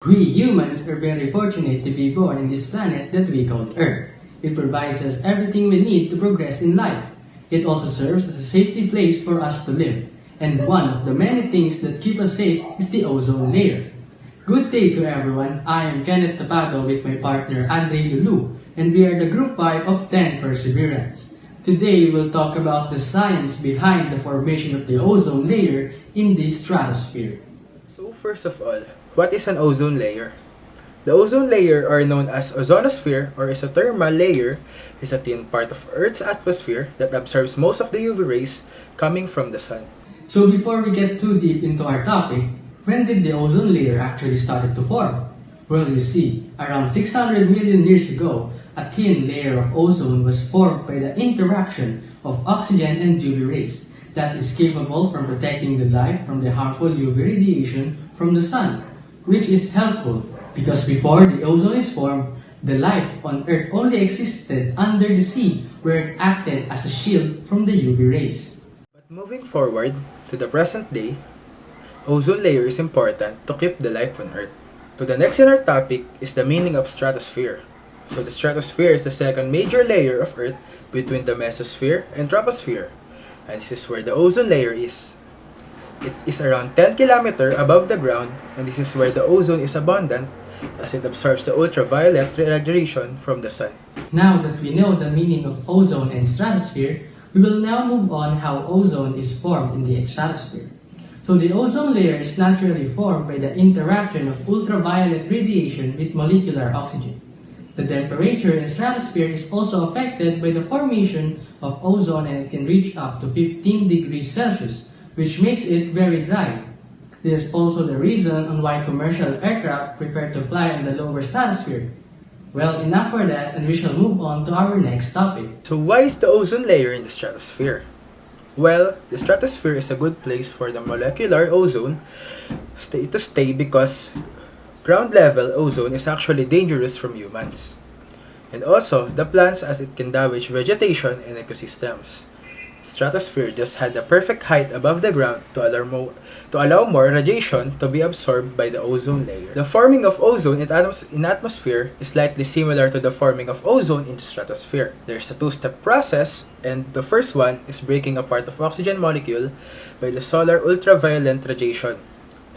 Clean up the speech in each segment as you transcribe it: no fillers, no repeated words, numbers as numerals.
We humans are very fortunate to be born in this planet that we call Earth. It provides us everything we need to progress in life. It also serves as a safety place for us to live. And one of the many things that keep us safe is the ozone layer. Good day to everyone. I am Kenneth Tapado with my partner Andre Lulu, and we are the Group 5 of 10 Perseverance. Today we'll talk about the science behind the formation of the ozone layer in the stratosphere. So first of all, what is an ozone layer? The ozone layer, or known as ozonosphere or isothermal layer, is a thin part of Earth's atmosphere that absorbs most of the UV rays coming from the sun. So before we get too deep into our topic, when did the ozone layer actually started to form? Well, you see, around 600 million years ago, a thin layer of ozone was formed by the interaction of oxygen and UV rays that is capable from protecting the life from the harmful UV radiation from the sun, which is helpful because before the ozone is formed, the life on Earth only existed under the sea where it acted as a shield from the UV rays. But moving forward to the present day, ozone layer is important to keep the life on Earth. So the next in our topic is the meaning of stratosphere. So the stratosphere is the second major layer of Earth between the mesosphere and troposphere. And this is where the ozone layer is. It is around 10 km above the ground, and this is where the ozone is abundant as it absorbs the ultraviolet radiation from the sun. Now that we know the meaning of ozone and stratosphere, we will now move on how ozone is formed in the stratosphere. So the ozone layer is naturally formed by the interaction of ultraviolet radiation with molecular oxygen. The temperature in the stratosphere is also affected by the formation of ozone, and it can reach up to 15 degrees Celsius, which makes it very dry. This is also the reason on why commercial aircraft prefer to fly in the lower stratosphere. Well, enough for that, and we shall move on to our next topic. So why is the ozone layer in the stratosphere? Well, the stratosphere is a good place for the molecular ozone to stay because ground level ozone is actually dangerous from humans. And also the plants, as it can damage vegetation and ecosystems. Stratosphere just had the perfect height above the ground to allow more radiation to be absorbed by the ozone layer. The forming of ozone in atmosphere is slightly similar to the forming of ozone in the stratosphere. There's a two-step process, and the first one is breaking apart of oxygen molecule by the solar ultraviolet radiation,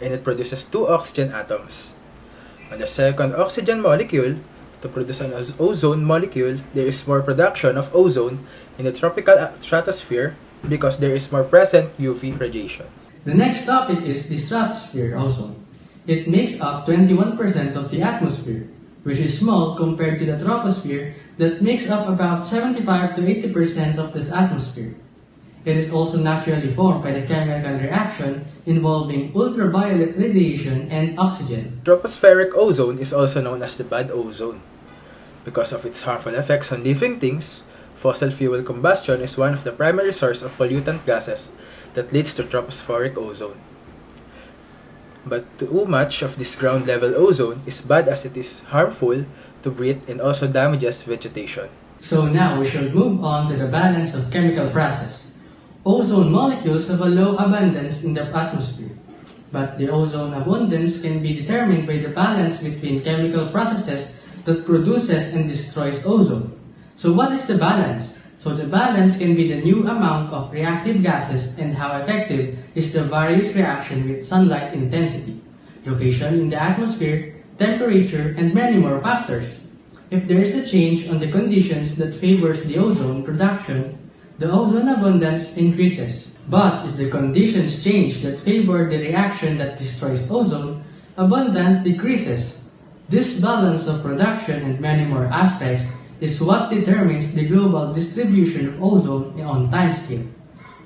and it produces two oxygen atoms. On the second oxygen molecule, to produce an ozone molecule, there is more production of ozone in the tropical stratosphere because there is more present UV radiation. The next topic is the stratosphere ozone. It makes up 21% of the atmosphere, which is small compared to the troposphere that makes up about 75 to 80% of this atmosphere. It is also naturally formed by the chemical reaction involving ultraviolet radiation and oxygen. Tropospheric ozone is also known as the bad ozone. Because of its harmful effects on living things, fossil fuel combustion is one of the primary sources of pollutant gases that leads to tropospheric ozone. But too much of this ground level ozone is bad as it is harmful to breathe and also damages vegetation. So now we shall move on to the balance of chemical process. Ozone molecules have a low abundance in the atmosphere, but the ozone abundance can be determined by the balance between chemical processes that produces and destroys ozone. So what is the balance? So the balance can be the new amount of reactive gases and how effective is the various reaction with sunlight intensity, location in the atmosphere, temperature, and many more factors. If there is a change on the conditions that favors the ozone production, the ozone abundance increases. But if the conditions change that favor the reaction that destroys ozone, abundance decreases. This balance of production and many more aspects is what determines the global distribution of ozone on timescale.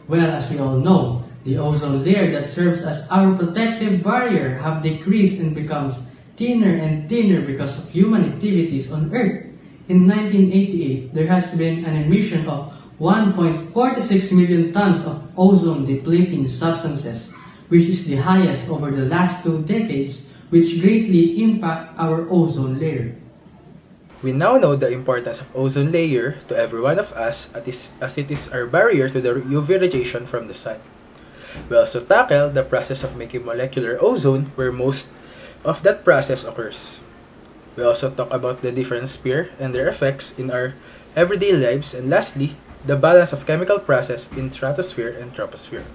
Well, as we all know, the ozone layer that serves as our protective barrier have decreased and becomes thinner and thinner because of human activities on Earth. In 1988, there has been an emission of 1.46 million tons of ozone-depleting substances, which is the highest over the last 2 decades, which greatly impact our ozone layer. We now know the importance of ozone layer to every one of us as it is our barrier to the UV radiation from the sun. We also tackle the process of making molecular ozone where most of that process occurs. We also talk about the different sphere and their effects in our everyday lives, and lastly, the balance of chemical process in stratosphere and troposphere.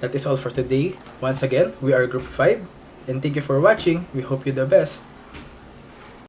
That is all for today. Once again, we are Group 5, and thank you for watching. We hope you the best.